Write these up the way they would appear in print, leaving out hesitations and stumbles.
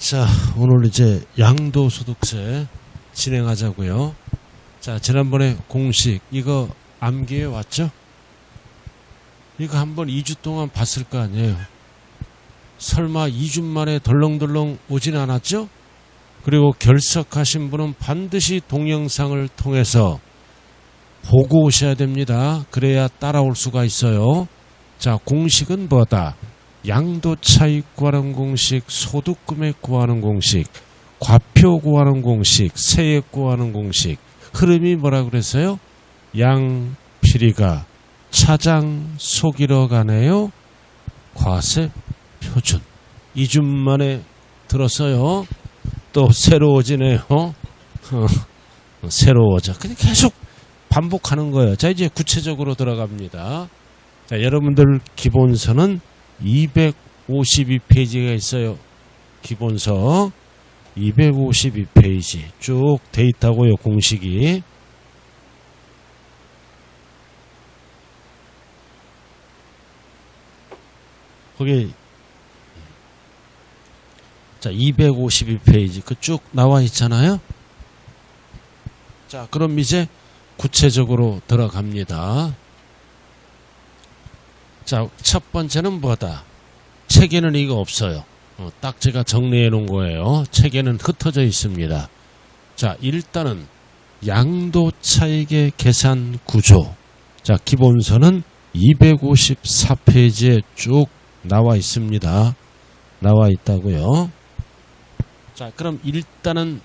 자, 오늘 이제 양도소득세 진행하자고요. 자, 지난번에 공식 이거 암기해 왔죠? 이거 한번 2주 동안 봤을 거 아니에요. 설마 2주 만에 덜렁덜렁 오진 않았죠? 그리고 결석하신 분은 반드시 동영상을 통해서 보고 오셔야 됩니다. 그래야 따라올 수가 있어요. 자, 공식은 뭐다? 양도차익 구하는 공식, 소득금액 구하는 공식, 과표 구하는 공식, 세액 구하는 공식. 흐름이 뭐라 그랬어요? 양필이가 차장 속이러 가네요. 과세 표준. 2주 만에 들었어요. 또 새로워지네요. 새로워져. 그냥 계속 반복하는 거예요. 자, 이제 구체적으로 들어갑니다. 자, 여러분들 기본서는 252페이지가 있어요. 기본서 252페이지 쭉 돼 있다고요. 공식이. 거기 자 252페이지 그 쭉 나와 있잖아요. 자, 그럼 이제 구체적으로 들어갑니다. 자, 첫 번째는 뭐다? 책에는 이거 없어요. 딱 제가 정리해 놓은 거예요. 책에는 흩어져 있습니다. 자, 일단은 양도차익의 계산 구조. 자, 기본서는 254페이지에 쭉 나와 있습니다. 나와 있다고요. 자, 그럼 일단은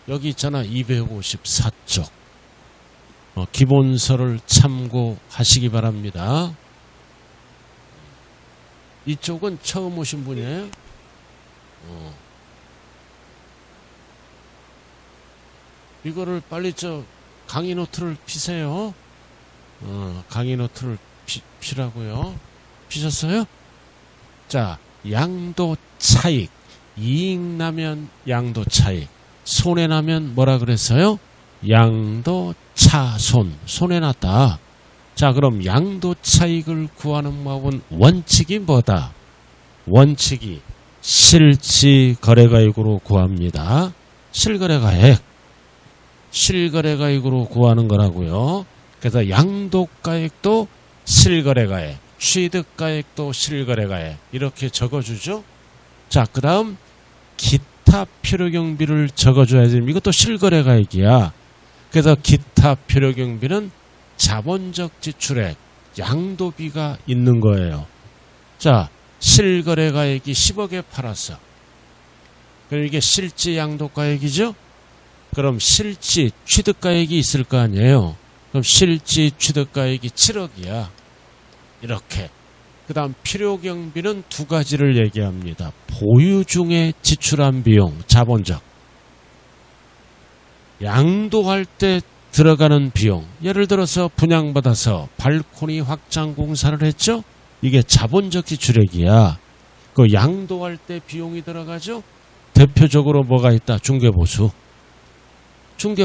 여기 있잖아. 254쪽. 기본서를 참고하시기 바랍니다. 이쪽은 처음 오신 분이에요? 이거를 빨리 강의 노트를 피세요. 강의 노트를 피라고요. 피셨어요? 자, 양도 차익. 이익 나면 양도 차익. 손해 나면 뭐라 그랬어요? 양도 차손. 손해 났다. 자, 그럼 양도 차익을 구하는 법은 원칙이 뭐다? 원칙이 실지 거래가액으로 구합니다. 실거래가액. 실거래가액으로 구하는 거라고요. 그래서 양도가액도 실거래가액, 취득가액도 실거래가액 이렇게 적어주죠. 자, 그 다음 기타 필요경비를 적어줘야지. 이것도 실거래가액이야. 그래서 기타 필요경비는 자본적 지출액, 양도비가 있는 거예요. 자, 실거래가액이 10억에 팔았어. 그럼 이게 실지 양도가액이죠? 그럼 실지 취득가액이 있을 거 아니에요. 그럼 실지 취득가액이 7억이야. 이렇게. 그 다음 필요경비는 두 가지를 얘기합니다. 보유 중에 지출한 비용, 자본적. 양도할 때 들어가는 비용. 예를 들어서 분양받아서 발코니 확장 공사를 했죠? 이게 자본적 지출액이야. 그 양도할 때 비용이 들어가죠? 대표적으로 뭐가 있다? 중개보수.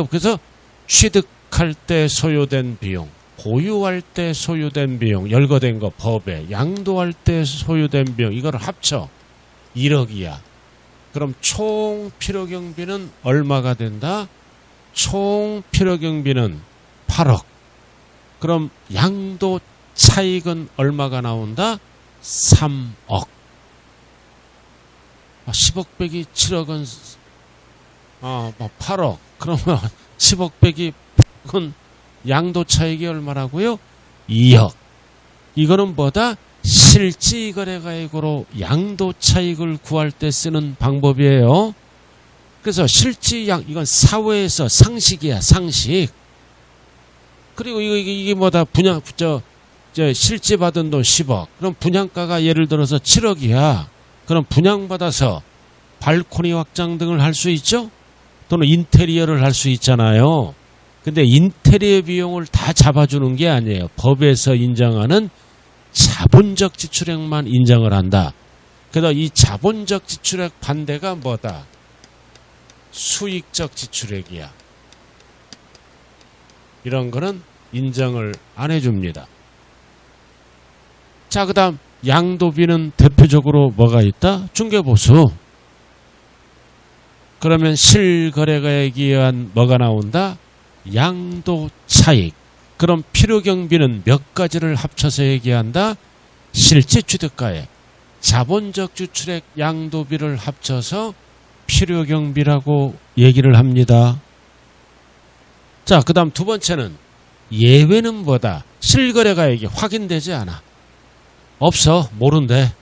그래서 취득할 때 소요된 비용, 보유할 때 소요된 비용, 열거된 거 법에, 양도할 때 소요된 비용, 이거를 합쳐 1억이야. 그럼 총 필요경비는 얼마가 된다? 총 필요경비는 8억. 그럼 양도 차익은 얼마가 나온다? 3억. 10억 빼기 7억은 8억. 그러면 10억 빼기 8억은 양도 차익이 얼마라고요? 2억. 이거는 뭐다? 실지거래가액으로 양도 차익을 구할 때 쓰는 방법이에요. 그래서 실지양, 이건 사회에서 상식이야, 상식. 그리고 이게 뭐다? 실지 받은 돈 10억. 그럼 분양가가 예를 들어서 7억이야. 그럼 분양받아서 발코니 확장 등을 할 수 있죠? 또는 인테리어를 할 수 있잖아요. 근데 인테리어 비용을 다 잡아주는 게 아니에요. 법에서 인정하는 자본적 지출액만 인정을 한다. 그래서 이 자본적 지출액 반대가 뭐다? 수익적 지출액이야. 이런 거는 인정을 안 해줍니다. 자, 그 다음 양도비는 대표적으로 뭐가 있다? 중개보수. 그러면 실거래가액에 의한 뭐가 나온다? 양도차익. 그럼 필요경비는 몇 가지를 합쳐서 얘기한다? 실제취득가액, 자본적 주출액, 양도비를 합쳐서 필요경비라고 얘기를 합니다. 자, 그 다음 두 번째는 예외는 뭐다? 실거래가액이 확인되지 않아. 없어. 모른대.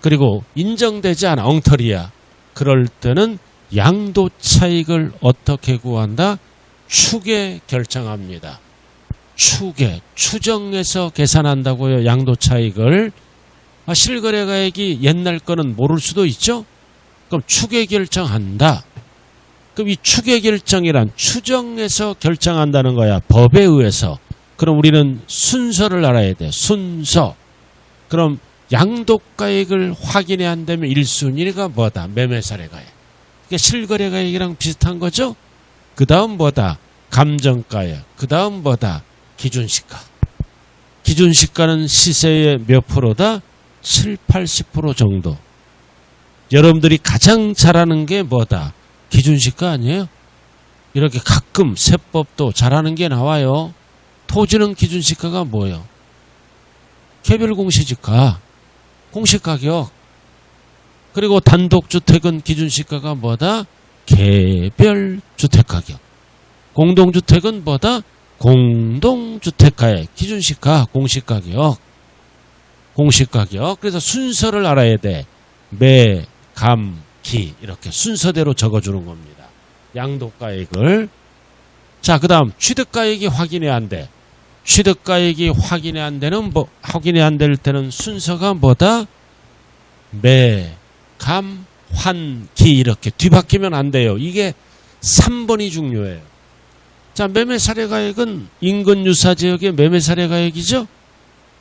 그리고 인정되지 않아. 엉터리야. 그럴 때는 양도차익을 어떻게 구한다? 추계 결정합니다. 추계, 추정해서 계산한다고요. 양도차익을. 실거래가액이 옛날 거는 모를 수도 있죠. 그럼 추계 결정한다. 그럼 이 추계 결정이란 추정해서 결정한다는 거야. 법에 의해서. 그럼 우리는 순서를 알아야 돼. 순서. 그럼 양도가액을 확인해야 한다면 1순위가 뭐다? 매매사례가액. 그러니까 실거래가액이랑 비슷한 거죠. 그 다음 뭐다? 감정가액. 그 다음 뭐다? 기준시가. 기준시가는 시세의 몇 프로다? 7, 80% 정도. 여러분들이 가장 잘하는 게 뭐다? 기준시가 아니에요? 이렇게 가끔 세법도 잘하는 게 나와요. 토지는 기준시가가 뭐예요? 개별 공시지가, 공시가격. 그리고 단독주택은 기준시가가 뭐다? 개별 주택가격. 공동주택은 뭐다? 공동주택가액. 기준시가, 공시가격. 공시가격. 그래서 순서를 알아야 돼. 매, 감, 기. 이렇게 순서대로 적어주는 겁니다. 양도가액을. 자, 그 다음 취득가액이 확인이 안 돼. 취득가액이 확인이 안 되는 확인이 안 될 때는 순서가 뭐다? 매, 감, 환, 기. 이렇게 뒤바뀌면 안 돼요. 이게 3번이 중요해요. 자, 매매사례가액은 인근유사지역의 매매사례가액이죠?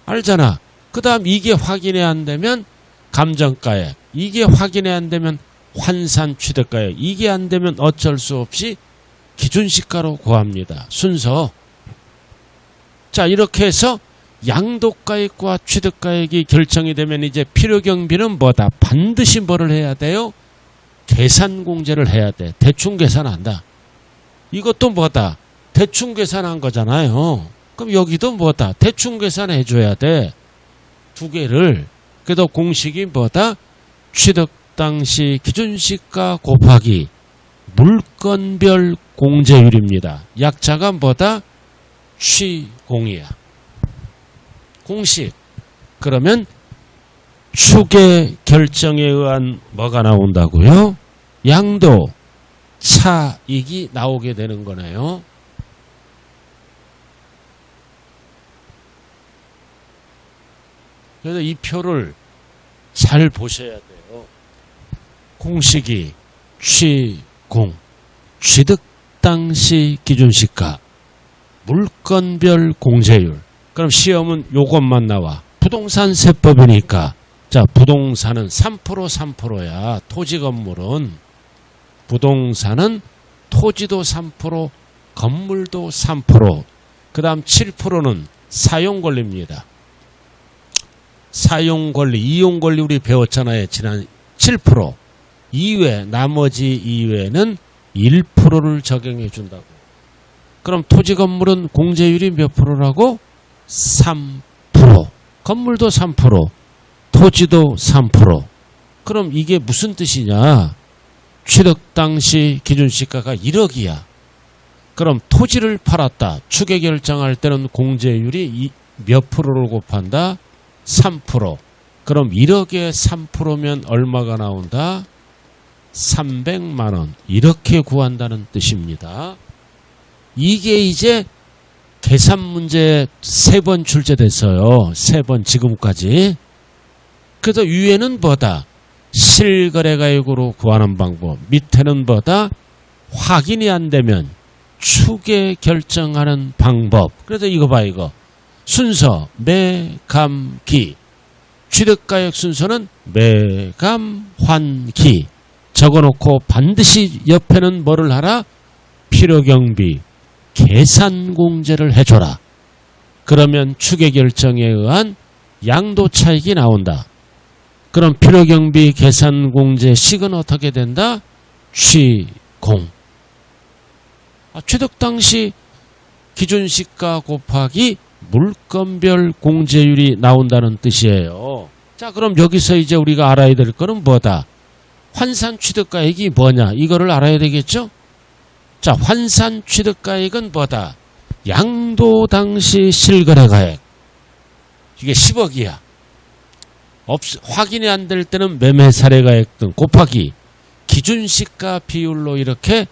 알잖아. 그 다음 이게 확인이 안 되면 감정가액. 이게 확인이 안 되면 환산취득가액. 이게 안 되면 어쩔 수 없이 기준시가로 구합니다. 순서. 자, 이렇게 해서 양도가액과 취득가액이 결정이 되면 이제 필요경비는 뭐다? 반드시 뭐를 해야 돼요? 계산공제를 해야 돼. 대충 계산한다. 이것도 뭐다? 대충 계산한 거잖아요. 그럼 여기도 뭐다? 대충 계산해 줘야 돼. 두 개를. 그래도 공식이 뭐다? 취득 당시 기준시가 곱하기 물건별 공제율입니다. 약자가 뭐다? 취공이야. 공식. 그러면 추계 결정에 의한 뭐가 나온다고요? 양도 차익이 나오게 되는 거네요. 그래서 이 표를 잘 보셔야 돼요. 공식이 취공, 취득 당시 기준시가, 물건별 공제율. 그럼 시험은 요것만 나와. 부동산 세법이니까. 자, 부동산은 3%, 3%야. 토지 건물은. 부동산은 토지도 3%, 건물도 3%. 그 다음 7%는 사용권리입니다. 사용권리, 이용권리 우리 배웠잖아요. 지난 7%. 이외, 나머지 이외는 1%를 적용해 준다고. 그럼 토지 건물은 공제율이 몇 프로라고? 3%. 건물도 3%, 토지도 3%. 그럼 이게 무슨 뜻이냐? 취득 당시 기준시가가 1억이야. 그럼 토지를 팔았다. 추계 결정할 때는 공제율이 몇 프로를 곱한다? 3%. 그럼 1억에 3%면 얼마가 나온다? 300만 원. 이렇게 구한다는 뜻입니다. 이게 이제 계산 문제 3번 출제됐어요. 3번 지금까지. 그래서 위에는 뭐다? 실거래가액으로 구하는 방법. 밑에는 뭐다? 확인이 안 되면 추계 결정하는 방법. 그래서 이거 봐, 이거. 순서 매, 감, 기. 취득가액 순서는 매, 감, 환, 기. 적어놓고 반드시 옆에는 뭐를 하라? 필요경비, 계산공제를 해줘라. 그러면 추계결정에 의한 양도차익이 나온다. 그럼 필요경비 계산공제 식은 어떻게 된다? 취공. 취득 당시 기준시가 곱하기 물건별 공제율이 나온다는 뜻이에요. 자, 그럼 여기서 이제 우리가 알아야 될 거는 뭐다? 환산 취득가액이 뭐냐? 이거를 알아야 되겠죠? 자, 환산 취득가액은 뭐다? 양도 당시 실거래가액. 이게 10억이야. 확인이 안 될 때는 매매사례가액 등 곱하기 기준시가 비율로 이렇게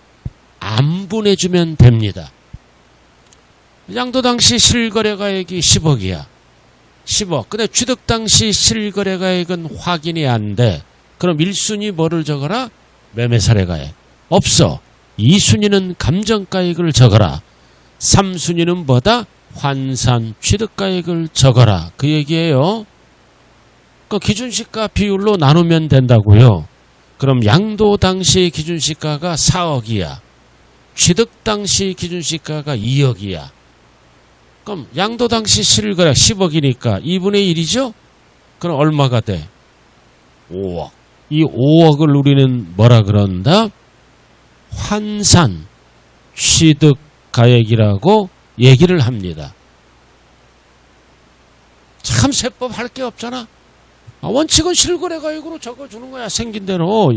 안분해주면 됩니다. 양도 당시 실거래가액이 10억이야. 10억. 근데 취득 당시 실거래가액은 확인이 안 돼. 그럼 1순위 뭐를 적어라? 매매사례가액. 없어. 2순위는 감정가액을 적어라. 3순위는 뭐다? 환산 취득가액을 적어라. 그 얘기예요. 그 기준시가 비율로 나누면 된다고요. 그럼 양도 당시 기준시가가 4억이야. 취득 당시 기준시가가 2억이야. 그럼 양도 당시 실거래 10억이니까 2분의 1이죠? 그럼 얼마가 돼? 5억. 이 5억을 우리는 뭐라 그런다? 환산 취득가액이라고 얘기를 합니다. 참 세법 할 게 없잖아. 원칙은 실거래가액으로 적어주는 거야. 생긴 대로.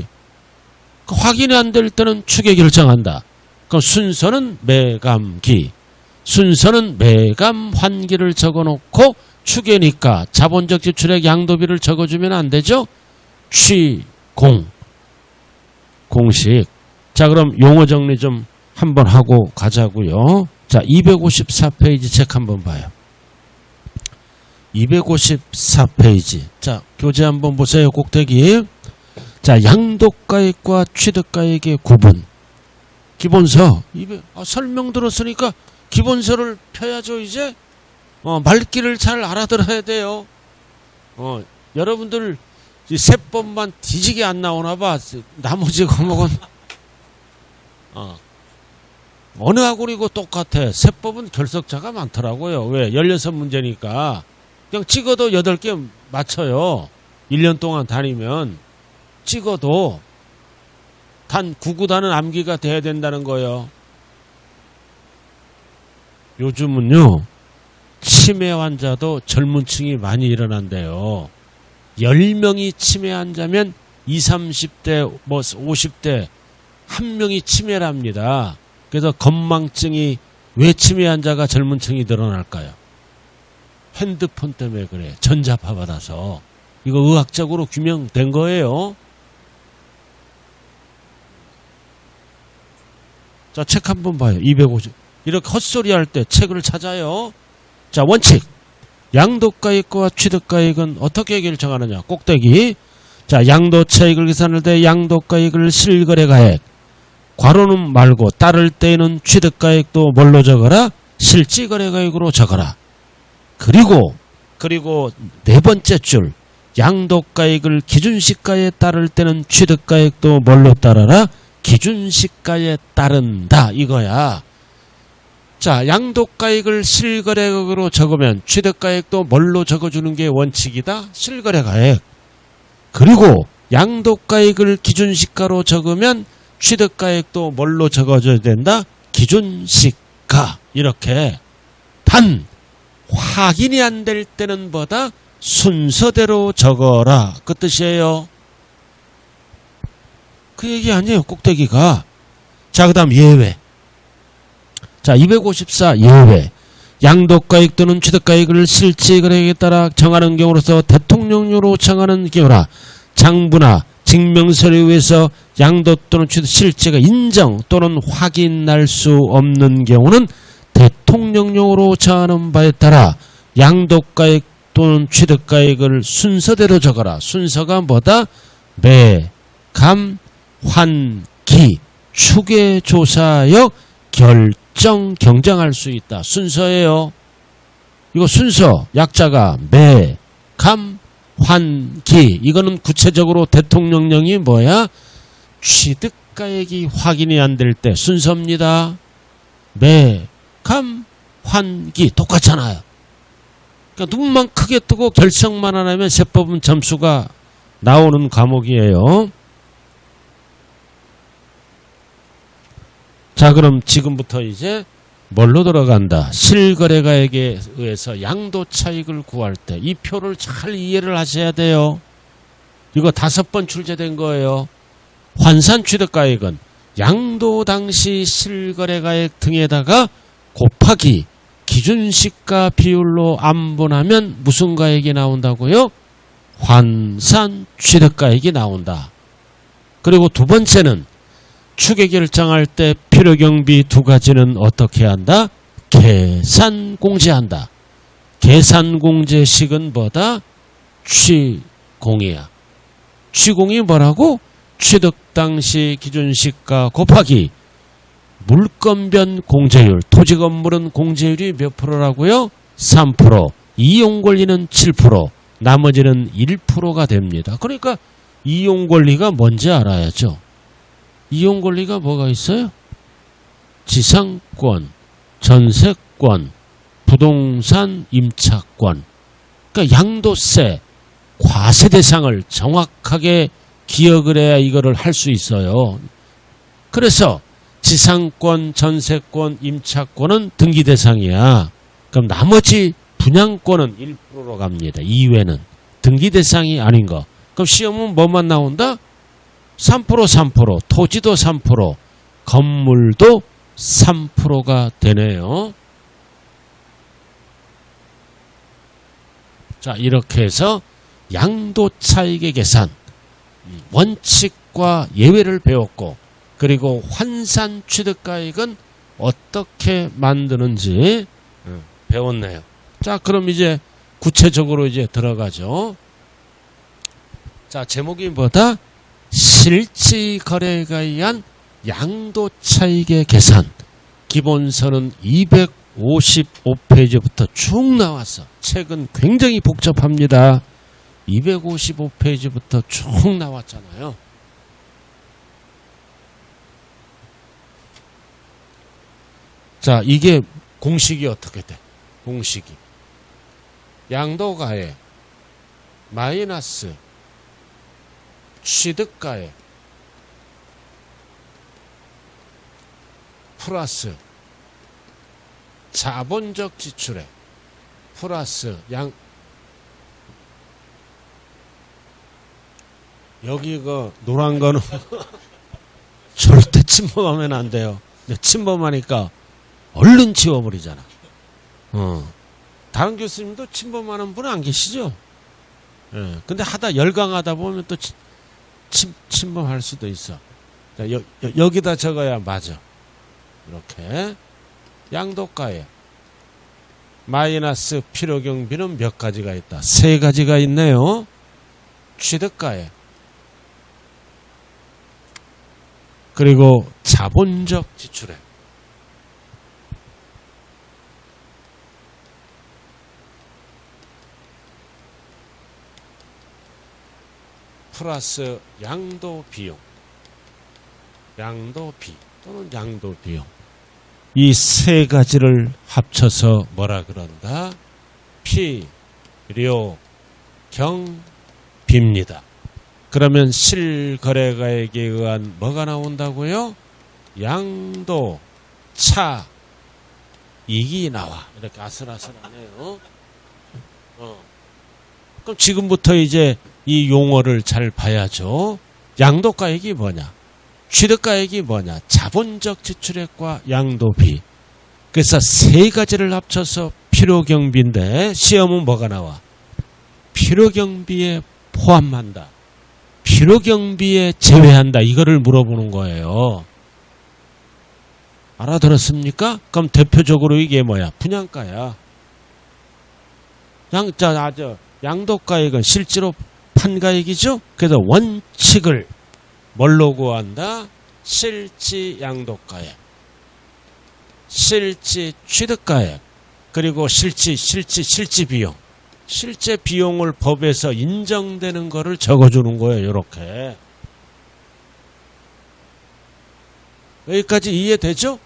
확인이 안 될 때는 추계 결정한다. 그럼 순서는 매감기. 순서는 매감 환기를 적어놓고 추계니까 자본적 지출액 양도비를 적어주면 안 되죠? 취공. 공식. 자, 그럼 용어 정리 좀 한번 하고 가자고요. 자, 254페이지 책 한번 봐요. 254페이지. 자, 교재 한번 보세요. 꼭대기. 자, 양도가액과 취득가액의 구분. 기본서. 설명 들었으니까 기본서를 펴야죠, 이제. 말귀를 잘 알아들어야 돼요. 여러분들 세법만 뒤지게 안 나오나 봐. 나머지 과목은 어느 학원이고 똑같아. 세법은 결석자가 많더라고요. 왜? 16문제니까. 그냥 찍어도 8개 맞춰요. 1년 동안 다니면. 찍어도 단 9구단은 암기가 돼야 된다는 거예요. 요즘은요, 치매 환자도 젊은 층이 많이 일어난대요. 10명이 치매 환자면 20, 30대, 50대 한 명이 치매랍니다. 그래서 건망증이 왜 치매 환자가 젊은 층이 늘어날까요? 핸드폰 때문에 그래. 전자파 받아서. 이거 의학적으로 규명된 거예요. 자, 책 한번 봐요. 250. 이렇게 헛소리 할 때 책을 찾아요. 자, 원칙. 양도가액과 취득가액은 어떻게 결정하느냐. 꼭대기. 자, 양도차익을 계산할 때 양도가액을 실거래가액. 괄호는 말고 따를 때에는 취득가액도 뭘로 적어라? 실지거래가액으로 적어라. 그리고 네 번째 줄. 양도가액을 기준시가에 따를 때는 취득가액도 뭘로 따르라? 기준시가에 따른다. 이거야. 자, 양도가액을 실거래가액으로 적으면 취득가액도 뭘로 적어주는 게 원칙이다? 실거래가액. 그리고 양도가액을 기준시가로 적으면 취득가액도 뭘로 적어줘야 된다? 기준시가. 이렇게. 단 확인이 안 될 때는 뭐다? 순서대로 적어라. 그 뜻이에요. 그 얘기 아니에요. 꼭대기가. 자, 그 다음 예외. 자, 254 예외. 양도가액 또는 취득가액을 실지거래액에 따라 정하는 경우로서 대통령령으로 정하는 경우라 장부나 증명서에 의해서 양도 또는 취득 실지가 인정 또는 확인할 수 없는 경우는 대통령령으로 정하는 바에 따라 양도가액 또는 취득가액을 순서대로 적어라. 순서가 뭐다? 매, 감, 환, 기, 추계, 조사역, 결정, 경정할 수 있다. 순서예요. 이거 순서 약자가 매, 감, 환, 기. 이거는 구체적으로 대통령령이 뭐야? 취득가액이 확인이 안 될 때 순서입니다. 매, 감, 환, 기. 똑같잖아요. 그러니까 눈만 크게 뜨고 결정만 안 하면 세법은 점수가 나오는 과목이에요. 자, 그럼 지금부터 이제 뭘로 들어간다? 실거래가액에 의해서 양도 차익을 구할 때 이 표를 잘 이해를 하셔야 돼요. 이거 5번 출제된 거예요. 환산 취득가액은 양도 당시 실거래가액 등에다가 곱하기 기준시가 비율로 안분하면 무슨 가액이 나온다고요? 환산 취득가액이 나온다. 그리고 두 번째는 추계 결정할 때 필요경비 두 가지는 어떻게 한다? 계산 공제한다. 계산 공제식은 뭐다? 취공이야. 취공이 뭐라고? 취득 당시 기준시가 곱하기 물건변 공제율. 토지 건물은 공제율이 몇 프로라고요? 3%. 이용 권리는 7%. 나머지는 1%가 됩니다. 그러니까 이용 권리가 뭔지 알아야죠. 이용 권리가 뭐가 있어요? 지상권, 전세권, 부동산 임차권. 그러니까 양도세, 과세 대상을 정확하게 기억을 해야 이거를 할 수 있어요. 그래서 지상권, 전세권, 임차권은 등기 대상이야. 그럼 나머지 분양권은 1%로 갑니다. 이외는 등기 대상이 아닌 거. 그럼 시험은 뭐만 나온다? 3%, 토지도 3%, 건물도 3%가 되네요. 자, 이렇게 해서 양도 차익의 계산, 원칙과 예외를 배웠고, 그리고 환산 취득가액은 어떻게 만드는지 배웠네요. 자, 그럼 이제 구체적으로 이제 들어가죠. 자, 제목이 뭐다? 실지 거래가 의한 양도 차익의 계산. 기본서는 255페이지부터 쭉 나왔어. 책은 굉장히 복잡합니다. 255페이지부터 쭉 나왔잖아요. 자, 이게 공식이 어떻게 돼? 공식이 양도가액 마이너스 취득가액 플러스 자본적 지출액 플러스 여기 그 노란 거는 절대 침범하면 안 돼요. 근데 침범하니까 얼른 지워버리잖아. 다른 교수님도 침범하는 분 안 계시죠? 예. 근데 열강하다 보면 또 침범할 수도 있어. 여기다 적어야 맞아. 이렇게. 양도가액. 마이너스 필요경비는 몇 가지가 있다? 3가지가 있네요. 취득가액. 그리고 자본적 지출액. 플러스 양도 비용. 양도비 또는 양도 비용. 이 3가지를 합쳐서 뭐라 그런다? 필요경비입니다. 그러면 실거래가액에 의한 뭐가 나온다고요? 양도 차익이 나와. 이렇게 아슬아슬하네요. 그럼 지금부터 이제 이 용어를 잘 봐야죠. 양도가액이 뭐냐? 취득가액이 뭐냐? 자본적 지출액과 양도비. 그래서 3가지를 합쳐서 필요경비인데 시험은 뭐가 나와? 필요경비에 포함한다. 필요경비에 제외한다. 이거를 물어보는 거예요. 알아들었습니까? 그럼 대표적으로 이게 뭐야? 분양가야. 양도가액은 실제로 판가액이죠? 그래서 원칙을 뭘로 구한다? 실지 양도가액, 실지 취득가액, 그리고 실지 비용. 실제 비용을 법에서 인정되는 거를 적어주는 거예요. 이렇게. 여기까지 이해되죠?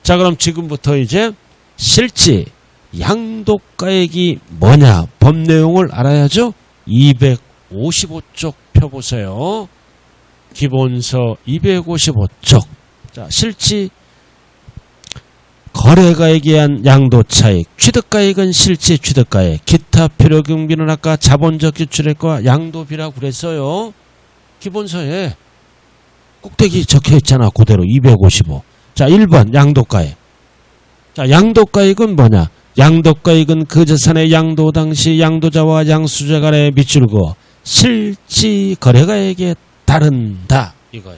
자, 그럼 지금부터 이제 실지 양도가액이 뭐냐? 법 내용을 알아야죠? 255쪽 펴보세요. 기본서 255쪽. 자, 실지 거래가액에 의한 양도차익, 취득가액은 실제 취득가액, 기타 필요경비는 아까 자본적 지출액과 양도비라고 그랬어요. 기본서에 꼭대기 적혀있잖아. 그대로 255. 자, 1번 양도가액. 자, 양도가액은 뭐냐? 양도가액은 그 재산의 양도 당시 양도자와 양수자 간의 미출고 실지 거래가액에 따른다 이거야.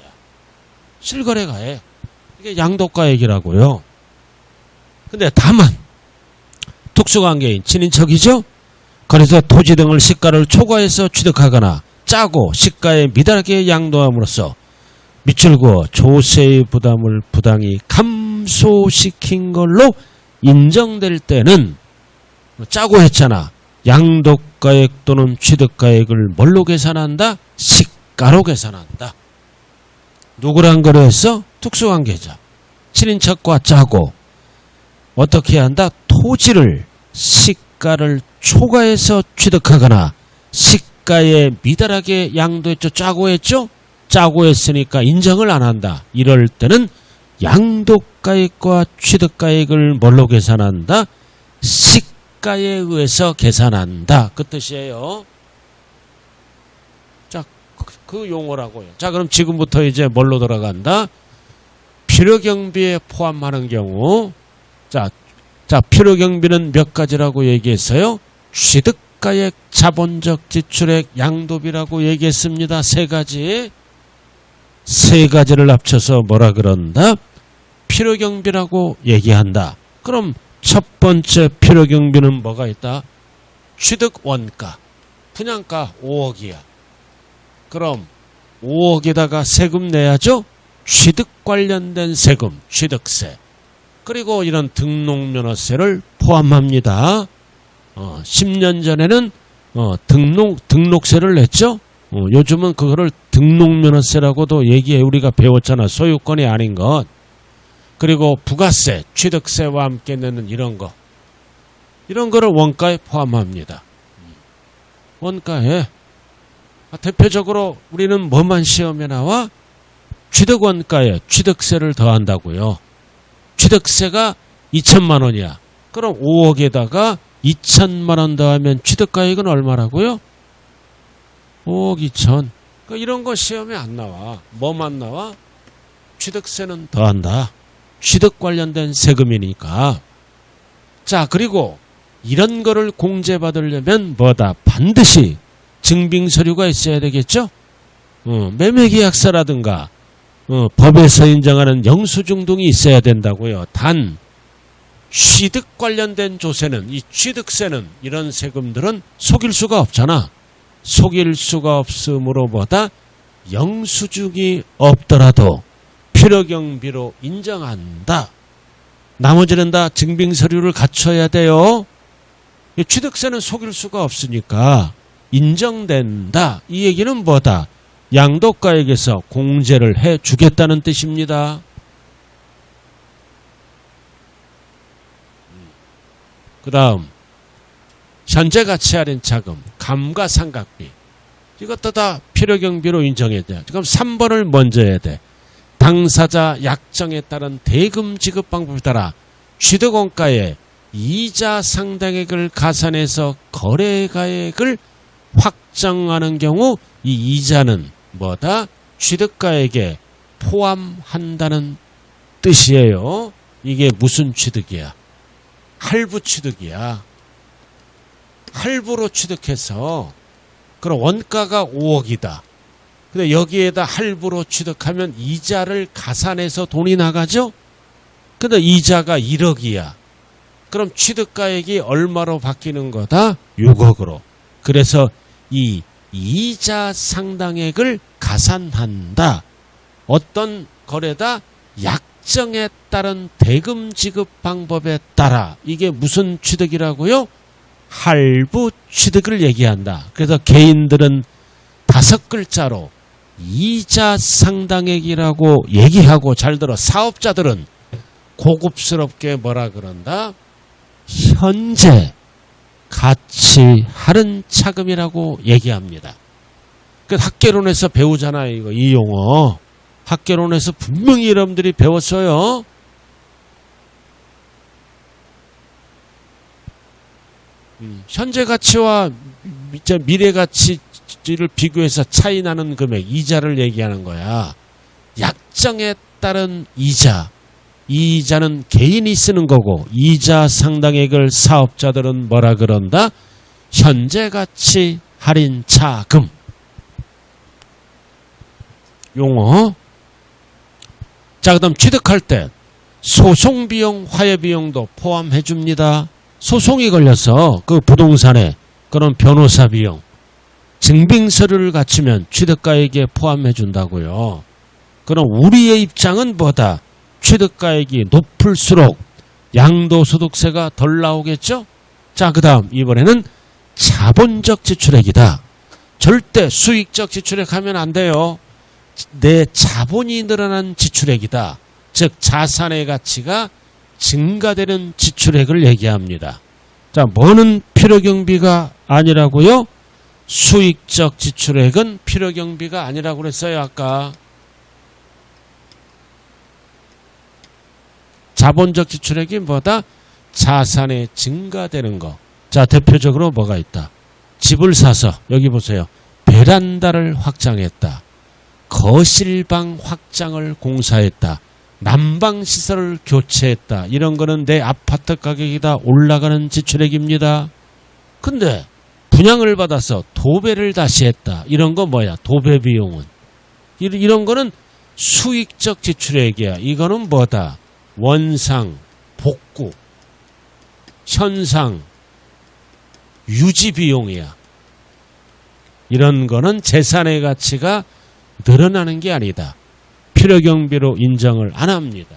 실거래가액. 이게 양도가액이라고요. 근데 다만 특수관계인 친인척이죠. 그래서 토지 등을 시가를 초과해서 취득하거나 짜고 시가에 미달하게 양도함으로써 미출고 조세의 부담을 부당히 감소시킨 걸로 인정될 때는 짜고 했잖아. 양도가액 또는 취득가액을 뭘로 계산한다? 시가로 계산한다. 누구랑 거래했어? 특수관계자. 친인척과 짜고 어떻게 한다? 토지를 시가를 초과해서 취득하거나 시가에 미달하게 양도했죠. 짜고 했죠. 짜고 했으니까 인정을 안 한다. 이럴 때는 양도가액과 취득가액을 뭘로 계산한다? 시가에 의해서 계산한다. 그 뜻이에요. 자, 그 용어라고요. 자, 그럼 지금부터 이제 뭘로 들어간다? 필요경비에 포함하는 경우. 자, 필요경비는 몇 가지라고 얘기했어요? 취득가액, 자본적 지출액, 양도비라고 얘기했습니다. 세 가지. 세 가지를 합쳐서 뭐라 그런다? 필요경비라고 얘기한다. 그럼 첫 번째 필요경비는 뭐가 있다? 취득원가, 분양가 5억이야. 그럼 5억에다가 세금 내야죠? 취득 관련된 세금, 취득세. 그리고 이런 등록면허세를 포함합니다. 10년 전에는 등록세를 냈죠? 요즘은 그거를 등록면허세라고도 얘기해. 우리가 배웠잖아. 소유권이 아닌 것. 그리고 부가세, 취득세와 함께 내는 이런 거. 이런 거를 원가에 포함합니다. 원가에. 대표적으로 우리는 뭐만 시험에 나와? 취득원가에 취득세를 더한다고요. 취득세가 2천만 원이야. 그럼 5억에다가 2천만 원 더하면 취득가액은 얼마라고요? 5억 2천. 그러니까 이런 거 시험에 안 나와. 뭐만 나와? 취득세는 더한다. 취득 관련된 세금이니까. 자, 그리고 이런 거를 공제받으려면 뭐다? 반드시 증빙서류가 있어야 되겠죠? 매매계약서라든가 법에서 인정하는 영수증 등이 있어야 된다고요. 단 취득 관련된 조세는, 이 취득세는, 이런 세금들은 속일 수가 없잖아. 속일 수가 없으므로 뭐다? 영수증이 없더라도 필요경비로 인정한다. 나머지는 다 증빙서류를 갖춰야 돼요. 취득세는 속일 수가 없으니까 인정된다. 이 얘기는 뭐다? 양도가액에서 공제를 해주겠다는 뜻입니다. 그 다음 현재 가치 할인 차금, 감가상각비. 이것도 다 필요경비로 인정해야 돼. 그럼 3번을 먼저 해야 돼. 당사자 약정에 따른 대금 지급 방법에 따라 취득원가에 이자 상당액을 가산해서 거래가액을 확정하는 경우 이 이자는 뭐다? 취득가액에 포함한다는 뜻이에요. 이게 무슨 취득이야? 할부 취득이야. 할부로 취득해서 그럼 원가가 5억이다. 근데 여기에다 할부로 취득하면 이자를 가산해서 돈이 나가죠? 근데 이자가 1억이야. 그럼 취득가액이 얼마로 바뀌는 거다? 6억으로. 그래서 이 이자 상당액을 가산한다. 어떤 거래다? 약정에 따른 대금 지급 방법에 따라. 이게 무슨 취득이라고요? 할부 취득을 얘기한다. 그래서 개인들은 5글자로 이자 상당액이라고 얘기하고, 잘 들어, 사업자들은 고급스럽게 뭐라 그런다? 현재 가치 할인 차금이라고 얘기합니다. 그 학개론에서 배우잖아요. 이거 이 용어. 학개론에서 분명히 여러분들이 배웠어요. 현재 가치와 미래 가치를 비교해서 차이 나는 금액, 이자를 얘기하는 거야. 약정에 따른 이자. 이 이자는 개인이 쓰는 거고, 이자 상당액을 사업자들은 뭐라 그런다? 현재 가치 할인 차금. 용어. 자, 그 다음 취득할 때 소송비용, 화해비용도 포함해 줍니다. 소송이 걸려서 그 부동산에 그런 변호사 비용, 증빙서류를 갖추면 취득가액에 포함해 준다고요. 그럼 우리의 입장은 뭐다? 취득가액이 높을수록 양도소득세가 덜 나오겠죠? 자, 그 다음 이번에는 자본적 지출액이다. 절대 수익적 지출액 하면 안 돼요. 내 자본이 늘어난 지출액이다. 즉 자산의 가치가 증가되는 지출액을 얘기합니다. 자, 뭐는 필요경비가 아니라고요? 수익적 지출액은 필요경비가 아니라고 그랬어요, 아까. 자본적 지출액이 뭐다? 자산의 증가되는 거. 자, 대표적으로 뭐가 있다? 집을 사서 여기 보세요. 베란다를 확장했다. 거실방 확장을 공사했다. 난방시설을 교체했다. 이런 거는 내 아파트 가격이 다 올라가는 지출액입니다. 근데 분양을 받아서 도배를 다시 했다. 이런 거 뭐야? 도배 비용은. 이런 거는 수익적 지출액이야. 이거는 뭐다? 원상, 복구, 현상, 유지 비용이야. 이런 거는 재산의 가치가 늘어나는 게 아니다. 필요경비로 인정을 안 합니다.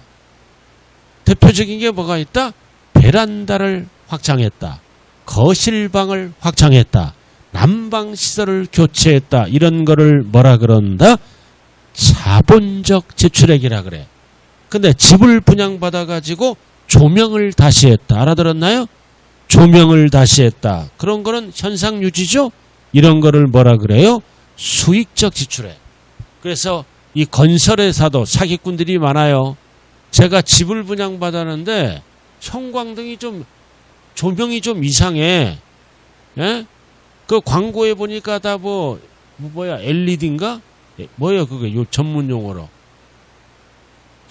대표적인 게 뭐가 있다? 베란다를 확장했다. 거실방을 확장했다. 난방시설을 교체했다. 이런 거를 뭐라 그런다? 자본적 지출액이라 그래. 근데 집을 분양받아가지고 조명을 다시 했다. 알아들었나요? 조명을 다시 했다. 그런 거는 현상유지죠? 이런 거를 뭐라 그래요? 수익적 지출액. 그래서 이 건설회사도 사기꾼들이 많아요. 제가 집을 분양받았는데 형광등이 좀 조명이 좀 이상해. 예? 그 광고에 보니까 다 뭐야 LED인가? 뭐야 그게 요 전문 용어로.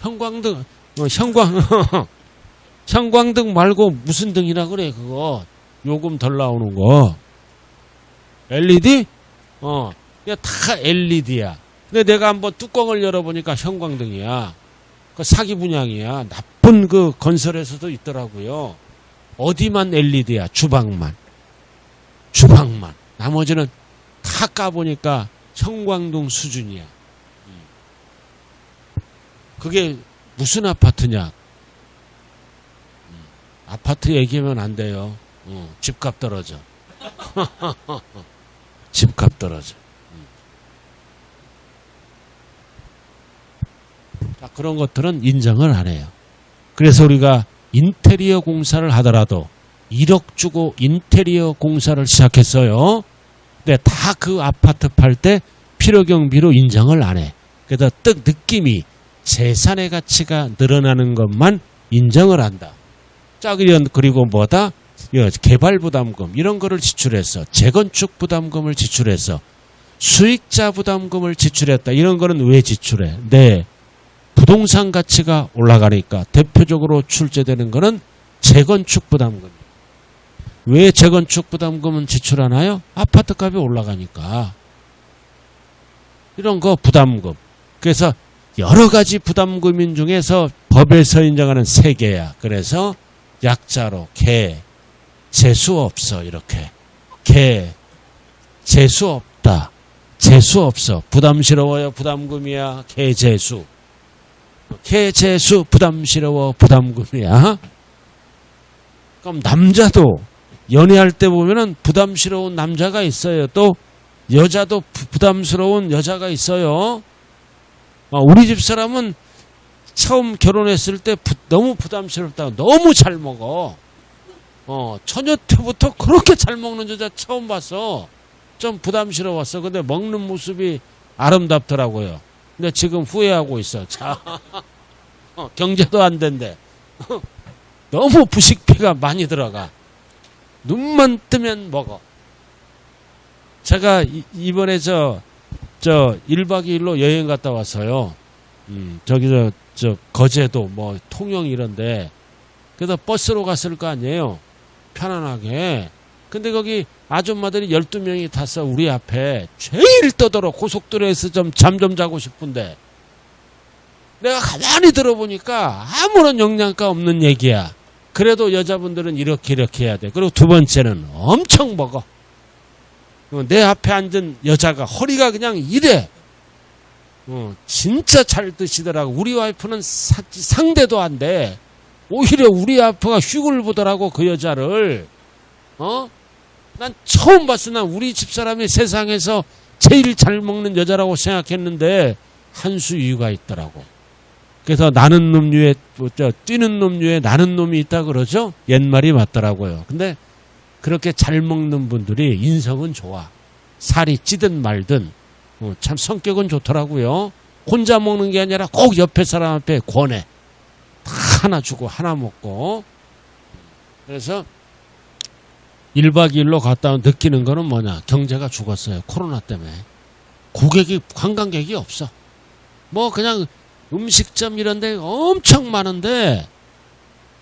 형광등 형광등 말고 무슨 등이라 그래 그거. 요금 덜 나오는 거. LED? 이게 다 LED야. 근데 내가 한번 뚜껑을 열어보니까 형광등이야. 그 사기 분양이야. 나쁜 그 건설에서도 있더라고요. 어디만 LED야. 주방만. 나머지는 다 까보니까 형광등 수준이야. 그게 무슨 아파트냐. 아파트 얘기하면 안 돼요. 집값 떨어져. 집값 떨어져. 자, 그런 것들은 인정을 안 해요. 그래서 우리가 인테리어 공사를 하더라도 1억 주고 인테리어 공사를 시작했어요. 근데 다 그 아파트 팔 때 필요경비로 인정을 안 해. 그래서 딱 느낌이 재산의 가치가 늘어나는 것만 인정을 한다. 자, 그리고 뭐다? 개발부담금 이런 거를 지출해서 재건축 부담금을 지출해서 수익자 부담금을 지출했다. 이런 거는 왜 지출해? 네. 부동산 가치가 올라가니까 대표적으로 출제되는 거는 재건축 부담금. 왜 재건축 부담금은 지출하나요? 아파트 값이 올라가니까. 이런 거 부담금. 그래서 여러 가지 부담금인 중에서 법에서 인정하는 3개야. 그래서 약자로 개, 재수 없어 이렇게. 개, 재수 없다. 재수 없어. 부담스러워요. 부담금이야. 개, 재수. 개재수 부담스러워 부담금이야. 그럼 남자도 연애할 때 보면은 부담스러운 남자가 있어요. 또 여자도 부담스러운 여자가 있어요. 우리 집 사람은 처음 결혼했을 때 너무 부담스럽다고 너무 잘 먹어. 처녀 때부터 그렇게 잘 먹는 여자 처음 봤어. 좀 부담스러웠어. 근데 먹는 모습이 아름답더라고요. 근데 지금 후회하고 있어. 자, 경제도 안 된대. 너무 부식비가 많이 들어가. 눈만 뜨면 먹어. 제가 이번에 저 1박 2일로 여행 갔다 왔어요. 저기 저 거제도 뭐 통영 이런데. 그래서 버스로 갔을 거 아니에요. 편안하게. 근데 거기 아줌마들이 12명이 탔어. 우리 앞에. 제일 떠들어. 고속도로에서 좀 잠 좀 자고 싶은데. 내가 가만히 들어보니까 아무런 영양가 없는 얘기야. 그래도 여자분들은 이렇게 해야 돼. 그리고 두 번째는 엄청 먹어. 내 앞에 앉은 여자가 허리가 그냥 이래. 진짜 잘 드시더라고. 우리 와이프는 상대도 안 돼. 오히려 우리 와이프가 흉을 보더라고, 그 여자를. 난 처음 봤어. 난 우리 집사람이 세상에서 제일 잘 먹는 여자라고 생각했는데 한 수 이유가 있더라고. 그래서 나는 놈류에 뛰는 놈류에 나는 놈이 있다 그러죠. 옛말이 맞더라고요. 근데 그렇게 잘 먹는 분들이 인성은 좋아. 살이 찌든 말든 참 성격은 좋더라고요. 혼자 먹는 게 아니라 꼭 옆에 사람한테 권해. 하나 주고 하나 먹고. 그래서 1박 2일로 갔다 온 느끼는 거는 뭐냐. 경제가 죽었어요. 코로나 때문에. 관광객이 없어. 뭐 그냥 음식점 이런 데 엄청 많은데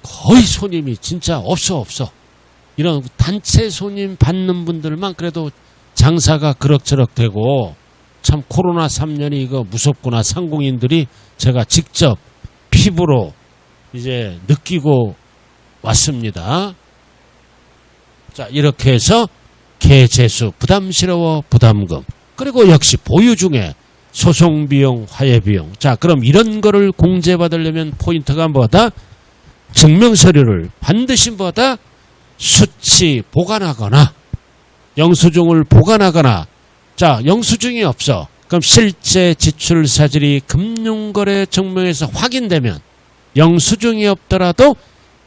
거의 손님이 진짜 없어. 이런 단체 손님 받는 분들만 그래도 장사가 그럭저럭 되고 참 코로나 3년이 이거 무섭구나. 상공인들이 제가 직접 피부로 이제 느끼고 왔습니다. 자, 이렇게 해서 개재수, 부담스러워, 부담금. 그리고 역시 보유 중에 소송비용, 화해비용. 자, 그럼 이런 거를 공제받으려면 포인트가 뭐다? 증명서류를 반드시 뭐다? 수치 보관하거나 영수증을 보관하거나. 자, 영수증이 없어. 그럼 실제 지출 사실이 금융거래 증명에서 확인되면, 영수증이 없더라도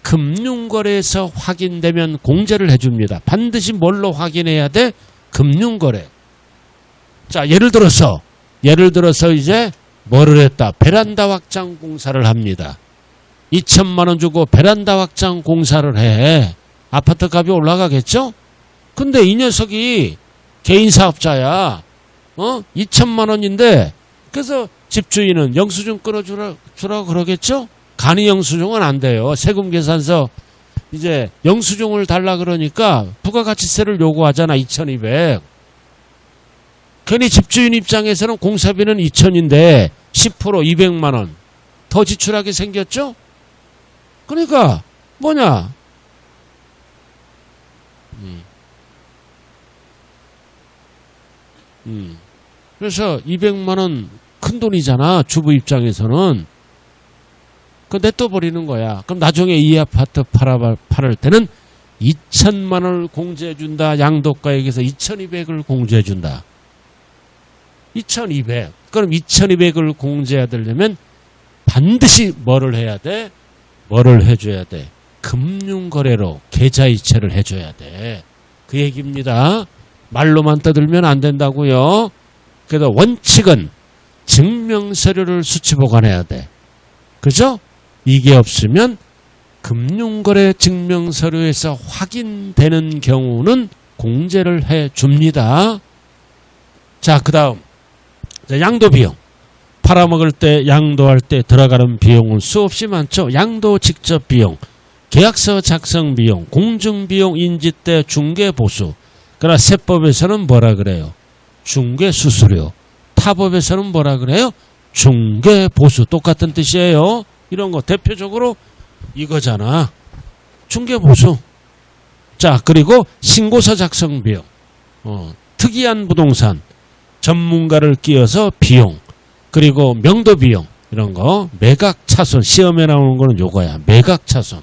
금융거래에서 확인되면 공제를 해줍니다. 반드시 뭘로 확인해야 돼? 금융거래. 자, 예를 들어서 이제 뭐를 했다? 베란다 확장 공사를 합니다. 2천만 원 주고 베란다 확장 공사를 해. 아파트 값이 올라가겠죠? 근데 이 녀석이 개인 사업자야. 2천만 원인데 그래서 집주인은 영수증 끊어주라고 그러겠죠? 간이 영수증은 안 돼요. 세금계산서 이제 영수증을 달라 그러니까 부가가치세를 요구하잖아. 2,200. 괜히 집주인 입장에서는 공사비는 2,000인데 10% 200만 원 더 지출하게 생겼죠? 그러니까 뭐냐? 그래서 200만 원 큰 돈이잖아. 주부 입장에서는. 그 냅둬버리는 거야. 그럼 나중에 이 아파트 팔을 때는 2천만 원을 공제해준다. 양도가액에서 2,200을 공제해준다. 2,200. 그럼 2,200을 공제해야 되려면 반드시 뭐를 해야 돼? 뭐를 해줘야 돼? 금융거래로 계좌이체를 해줘야 돼. 그 얘기입니다. 말로만 떠들면 안 된다고요. 그래서 원칙은 증명서류를 수치 보관해야 돼. 그죠? 이게 없으면 금융거래 증명서류에서 확인되는 경우는 공제를 해줍니다. 자, 그 다음 양도비용. 팔아먹을 때 양도할 때 들어가는 비용은 수없이 많죠. 양도 직접 비용, 계약서 작성 비용, 공증비용, 인지대, 중개보수. 그러나 세법에서는 뭐라 그래요? 중개수수료. 타법에서는 뭐라 그래요? 중개보수. 똑같은 뜻이에요. 이런 거 대표적으로 이거잖아. 중개보수. 자, 그리고 신고서 작성 비용. 특이한 부동산. 전문가를 끼워서 비용. 그리고 명도 비용. 이런 거. 매각차손. 시험에 나오는 거는 요거야. 매각차손.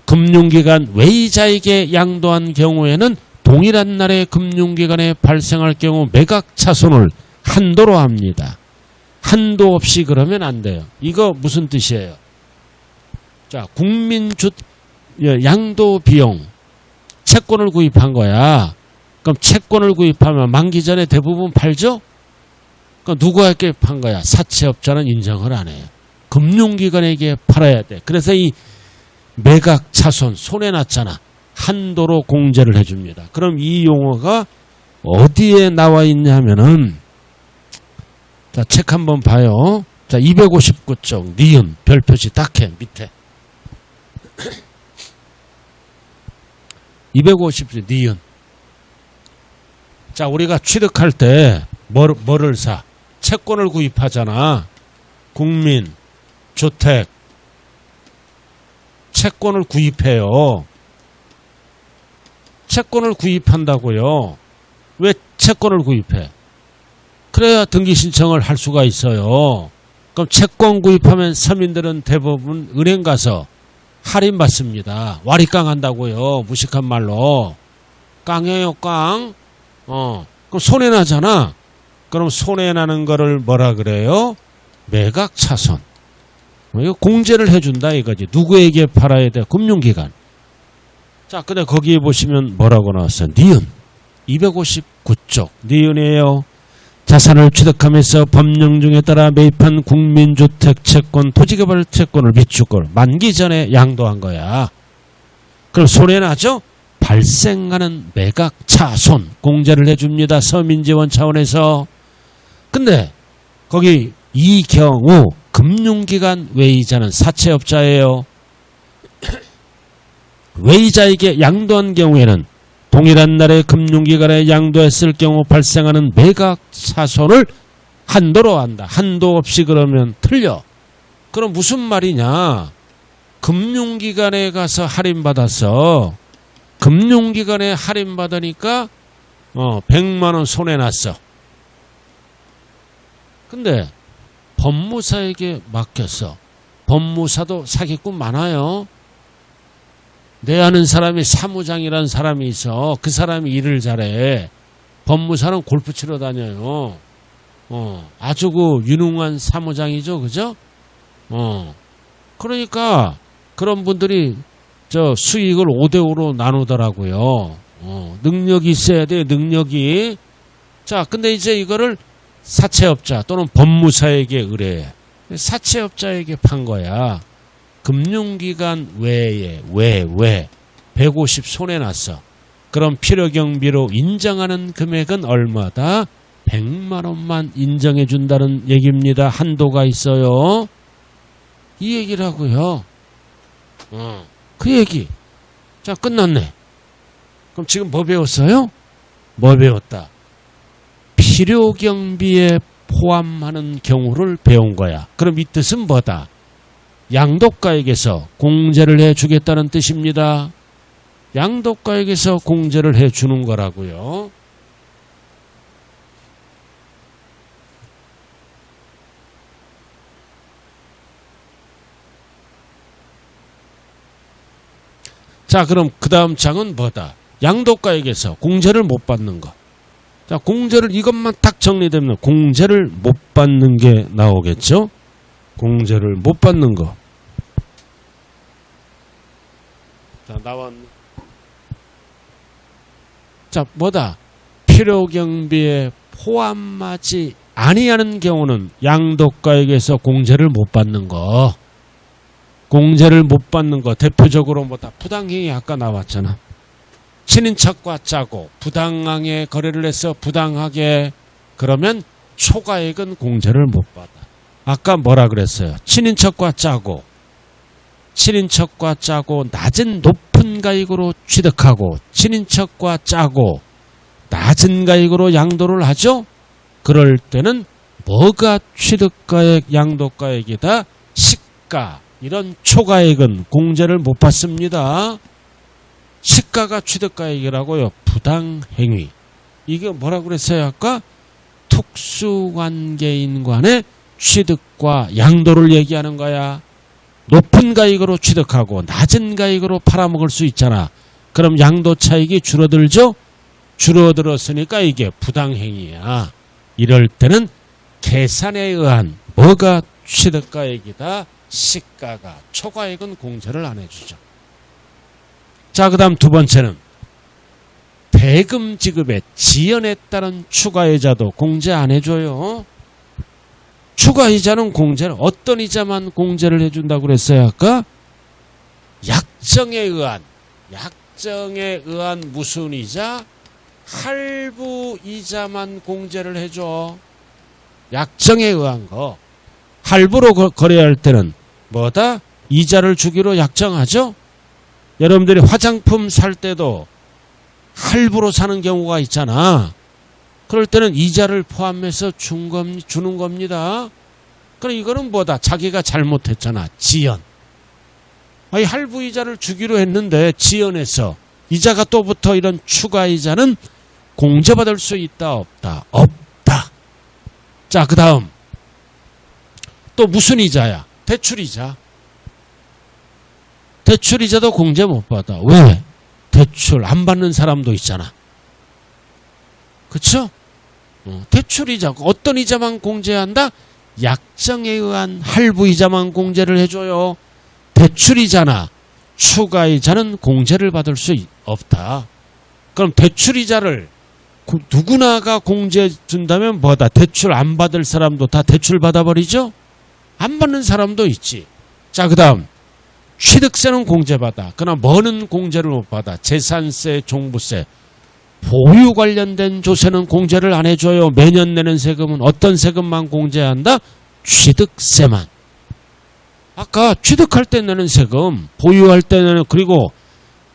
금융기관 외이자에게 양도한 경우에는 동일한 날에 금융기관에 발생할 경우 매각차손을 한도로 합니다. 한도 없이 그러면 안 돼요. 이거 무슨 뜻이에요? 자, 양도 비용. 채권을 구입한 거야. 그럼 채권을 구입하면 만기 전에 대부분 팔죠? 그럼 누구에게 판 거야? 사채업자는 인정을 안 해요. 금융기관에게 팔아야 돼. 그래서 이 매각 차손 손해났잖아. 한도로 공제를 해줍니다. 그럼 이 용어가 어디에 나와 있냐면은 자, 책 한번 봐요. 자, 259쪽 니은 별표시 딱해 밑에 250쪽 니은. 자, 우리가 취득할 때 뭐를 사? 채권을 구입하잖아. 국민, 주택, 채권을 구입해요. 채권을 구입한다고요. 왜 채권을 구입해? 그래야 등기 신청을 할 수가 있어요. 그럼 채권 구입하면 서민들은 대부분 은행 가서 할인 받습니다. 와리깡 한다고요. 무식한 말로. 깡이에요, 깡. 그럼 손해나잖아. 그럼 손해나는 거를 뭐라 그래요? 매각차손. 이거 공제를 해준다 이거지. 누구에게 팔아야 돼? 금융기관. 자, 근데 거기에 보시면 뭐라고 나왔어? 니은. 259쪽. 니은이에요. 자산을 취득하면서 법령중에 따라 매입한 국민주택 채권, 토지개발 채권을 비축을 만기 전에 양도한 거야. 그럼 손해나죠? 발생하는 매각차손 공제를 해줍니다. 서민지원 차원에서. 근데 거기 이 경우 금융기관 외이자는 사채업자예요. 외이자에게 양도한 경우에는 동일한 날에 금융기관에 양도했을 경우 발생하는 매각차손을 한도로 한다. 한도 없이 그러면 틀려. 그럼 무슨 말이냐? 금융기관에 가서 할인받아서 금융기관에 할인받으니까 100만원 손해났어. 근데 법무사에게 맡겼어. 법무사도 사기꾼 많아요. 내 아는 사람이 사무장이라는 사람이 있어. 그 사람이 일을 잘해. 법무사는 골프 치러 다녀요. 아주 그 유능한 사무장이죠. 그죠? 그러니까 그런 분들이 저 수익을 5대5로 나누더라고요. 능력이 있어야 돼. 능력이. 자, 근데 이제 이거를 사채업자 또는 법무사에게 의뢰해. 사채업자에게 판 거야. 금융기관 외에 150 손해났어. 그럼 필요경비로 인정하는 금액은 얼마다? 100만원만 인정해준다는 얘기입니다. 한도가 있어요. 이 얘기라고요. 그 얘기. 자, 끝났네. 그럼 지금 뭐 배웠어요? 뭐 배웠다? 필요경비에 포함하는 경우를 배운 거야. 그럼 이 뜻은 뭐다? 양도가액에서 공제를 해주겠다는 뜻입니다. 양도가액에서 공제를 해주는 거라고요. 자, 그럼 그 다음 장은 뭐다? 양도가액에서 공제를 못 받는 거. 자, 공제를 이것만 딱 정리되면 공제를 못 받는 게 나오겠죠? 공제를 못 받는 거. 자, 나왔네. 자, 뭐다? 필요경비에 포함하지 아니하는 경우는 양도가액에서 공제를 못 받는 거. 공제를 못 받는 거 대표적으로 뭐다? 부당행위 아까 나왔잖아. 친인척과 짜고 부당하게 거래를 해서 부당하게 그러면 초과액은 공제를 못 받아. 아까 뭐라 그랬어요? 친인척과 짜고 낮은 높은 가액으로 취득하고 친인척과 짜고 낮은 가액으로 양도를 하죠? 그럴 때는 뭐가 취득가액 양도가액이다? 시가. 이런 초과액은 공제를 못 받습니다. 시가가 취득가액이라고요. 부당행위. 이게 뭐라고 그랬어요? 아까 특수관계인 간의 취득과 양도를 얘기하는 거야. 높은 가액으로 취득하고 낮은 가액으로 팔아먹을 수 있잖아. 그럼 양도 차익이 줄어들죠? 줄어들었으니까 이게 부당행위야. 이럴 때는 계산에 의한 뭐가 취득가액이다? 시가가. 초과액은 공제를 안 해주죠. 자, 그 다음 두 번째는 대금 지급에 지연에 따른 추가이자도 공제 안 해줘요. 추가이자는 공제를 어떤 이자만 공제를 해준다고 그랬어요? 아까 약정에 의한 약정에 의한 무순이자 할부이자만 공제를 해줘. 약정에 의한 거. 할부로 거래할 때는 뭐다? 이자를 주기로 약정하죠? 여러분들이 화장품 살 때도 할부로 사는 경우가 있잖아. 그럴 때는 이자를 포함해서 주는 겁니다. 그럼 이거는 뭐다? 자기가 잘못했잖아. 지연. 아니, 할부 이자를 주기로 했는데 지연해서 이자가 또 붙어. 이런 추가 이자는 공제받을 수 있다 없다? 없다. 자, 그 다음 또 무슨 이자야? 대출이자. 대출이자도 공제 못 받아. 왜? 대출 안 받는 사람도 있잖아. 그쵸? 대출이자. 어떤 이자만 공제한다? 약정에 의한 할부이자만 공제를 해줘요. 대출이자나 추가이자는 공제를 받을 수 없다. 그럼 대출이자를 누구나가 공제해 준다면 뭐다? 대출 안 받을 사람도 다 대출 받아버리죠? 안 받는 사람도 있지. 자, 그 다음 취득세는 공제받아. 그러나 뭐는 공제를 못 받아? 재산세, 종부세, 보유 관련된 조세는 공제를 안 해줘요. 매년 내는 세금은 어떤 세금만 공제한다? 취득세만. 아까 취득할 때 내는 세금, 보유할 때 내는, 그리고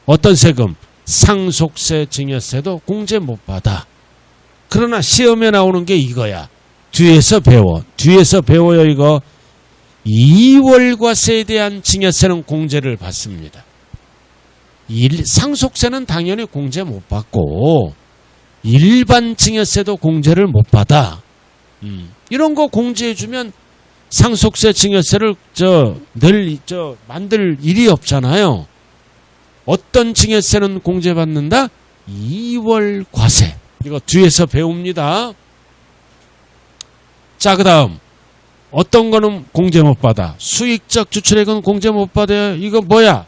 어떤 세금? 상속세, 증여세도 공제 못 받아. 그러나 시험에 나오는 게 이거야. 뒤에서 배워. 뒤에서 배워요, 이거. 이월과세에 대한 증여세는 공제를 받습니다. 상속세는 당연히 공제 못 받고 일반 증여세도 공제를 못 받아. 이런 거 공제해주면 상속세, 증여세를 만들 일이 없잖아요. 어떤 증여세는 공제받는다? 이월과세. 이거 뒤에서 배웁니다. 자, 그 다음 어떤 거는 공제 못 받아? 수익적 주출액은 공제 못 받아요. 이거 뭐야?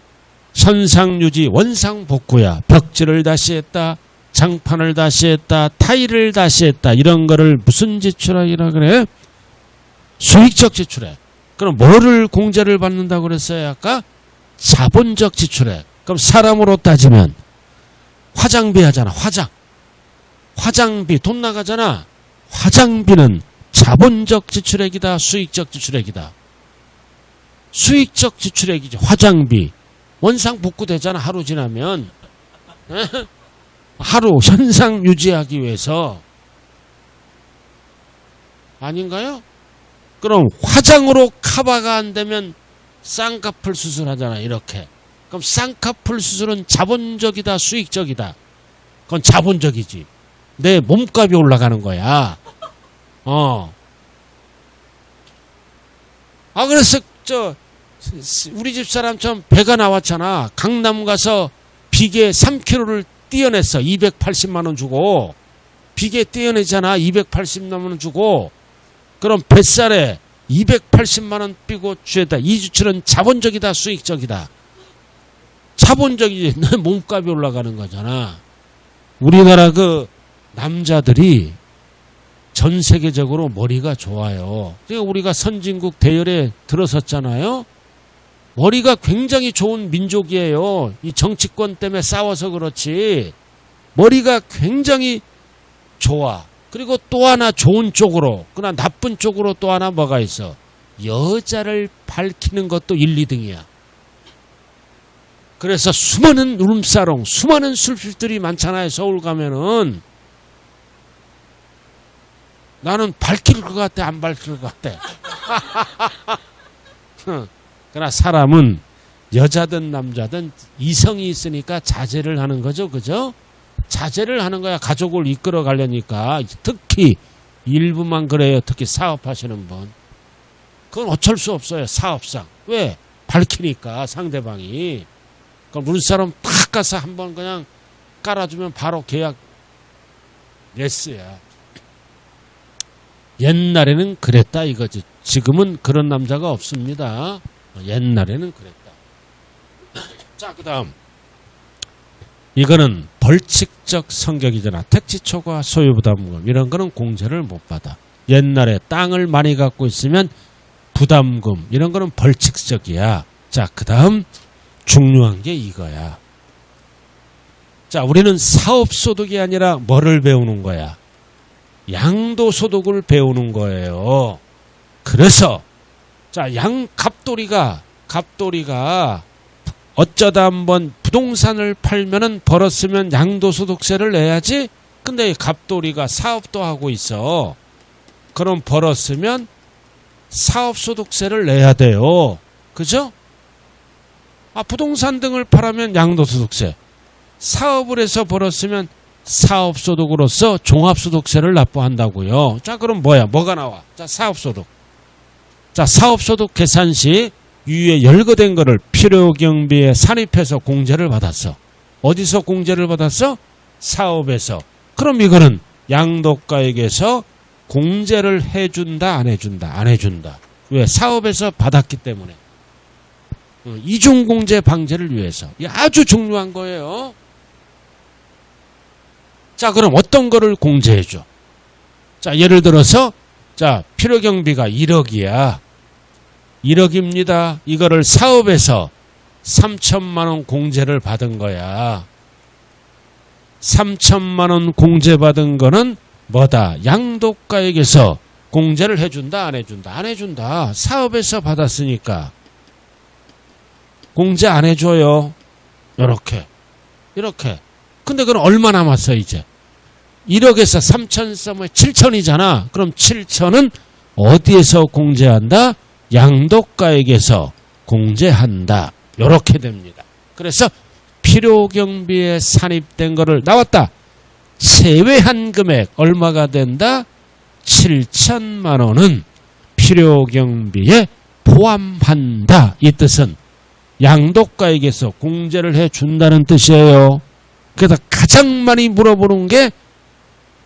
현상유지, 원상복구야. 벽지를 다시 했다, 장판을 다시 했다, 타일을 다시 했다. 이런 거를 무슨 지출액이라 그래? 수익적 지출액. 그럼 뭐를 공제를 받는다고 그랬어요? 아까 자본적 지출액. 그럼 사람으로 따지면 화장비 하잖아. 화장비 돈 나가잖아. 화장비는 자본적 지출액이다, 수익적 지출액이다? 수익적 지출액이지. 화장비 원상 복구되잖아. 하루 지나면. 하루 현상 유지하기 위해서. 아닌가요? 그럼 화장으로 커버가 안 되면 쌍꺼풀 수술하잖아. 이렇게. 그럼 쌍꺼풀 수술은 자본적이다, 수익적이다? 그건 자본적이지. 내 몸값이 올라가는 거야. 그래서 우리 집 사람처럼 배가 나왔잖아. 강남 가서 비계 3kg를 떼어냈어. 280만 원 주고. 비계 떼어내잖아. 280만 원 주고. 그럼 뱃살에 280만 원 삐고 주에다. 이 지출은 자본적이다, 수익적이다? 자본적이지. 내 몸값이 올라가는 거잖아. 우리나라 그 남자들이 전 세계적으로 머리가 좋아요. 그러니까 우리가 선진국 대열에 들어섰잖아요. 머리가 굉장히 좋은 민족이에요. 이 정치권 때문에 싸워서 그렇지. 머리가 굉장히 좋아. 그리고 또 하나 좋은 쪽으로, 그러나 나쁜 쪽으로 또 하나 뭐가 있어? 여자를 밝히는 것도 1, 2등이야. 그래서 수많은 룸사롱, 수많은 술집들이 많잖아요. 서울 가면은. 나는 밝힐 것 같아, 안 밝힐 것 같아? 그러나 사람은 여자든 남자든 이성이 있으니까 자제를 하는 거죠. 그죠? 자제를 하는 거야. 가족을 이끌어 가려니까. 특히 일부만 그래요. 특히 사업하시는 분. 그건 어쩔 수 없어요. 사업상. 왜? 밝히니까 상대방이. 그럼 우리 사람 팍 가서 한번 그냥 깔아주면 바로 계약 레스야. 옛날에는 그랬다 이거지. 지금은 그런 남자가 없습니다. 옛날에는 그랬다. 자, 그 다음 이거는 벌칙적 성격이잖아. 택지초과 소유부담금 이런 거는 공제를 못 받아. 옛날에 땅을 많이 갖고 있으면 부담금 이런 거는 벌칙적이야. 자, 그 다음 중요한 게 이거야. 자, 우리는 사업소득이 아니라 뭐를 배우는 거야? 양도소득을 배우는 거예요. 그래서 자, 갑돌이가 어쩌다 한번 부동산을 팔면은 벌었으면 양도소득세를 내야지. 근데 갑돌이가 사업도 하고 있어. 그럼 벌었으면 사업소득세를 내야 돼요. 그죠? 부동산 등을 팔면 양도소득세. 사업을 해서 벌었으면 사업소득으로서 종합소득세를 납부한다고요. 자, 그럼 뭐가 나와? 자, 사업소득. 자, 사업소득 계산 시 위에 열거된 거를 필요경비에 산입해서 공제를 받았어. 어디서 공제를 받았어? 사업에서. 그럼 이거는 양도가액에서 공제를 해준다, 안 해준다? 안 해준다. 왜? 사업에서 받았기 때문에. 이중공제 방지를 위해서. 이게 아주 중요한 거예요. 자, 그럼 어떤 거를 공제해줘? 자, 예를 들어서 자, 필요경비가 1억이야. 1억입니다. 이거를 사업에서 3천만 원 공제를 받은 거야. 3천만 원 공제받은 거는 뭐다? 양도가액에서 공제를 해준다, 안 해준다? 안 해준다. 사업에서 받았으니까 공제 안 해줘요. 이렇게. 근데 그럼 얼마 남았어 이제? 1억에서 3천 써면 7천이잖아. 그럼 7천은 어디에서 공제한다? 양도가액에서 공제한다. 이렇게 됩니다. 그래서 필요경비에 산입된 거를 나왔다. 제외한 금액 얼마가 된다? 7천만 원은 필요경비에 포함한다. 이 뜻은 양도가액에서 공제를 해준다는 뜻이에요. 그래서 가장 많이 물어보는 게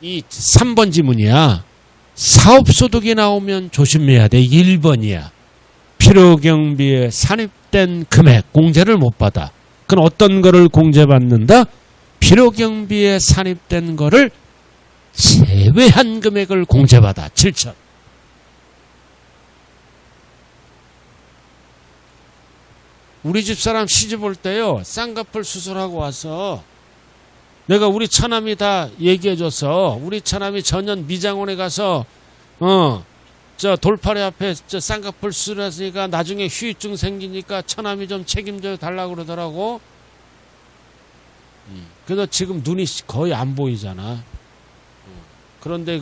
이 3번 지문이야. 사업소득이 나오면 조심해야 돼. 1번이야. 필요경비에 산입된 금액 공제를 못 받아. 그럼 어떤 거를 공제받는다? 필요경비에 산입된 거를 제외한 금액을 공제받아. 7천. 우리 집사람 시집 올 때요, 쌍꺼풀 수술하고 와서 내가 우리 처남이 다 얘기해줘서 우리 처남이 전년 미장원에 가서 저 돌팔이 앞에 저 쌍꺼풀 수술했으니까 나중에 후유증 생기니까 처남이 좀 책임져 달라고 그러더라고. 그래서 지금 눈이 거의 안 보이잖아. 그런데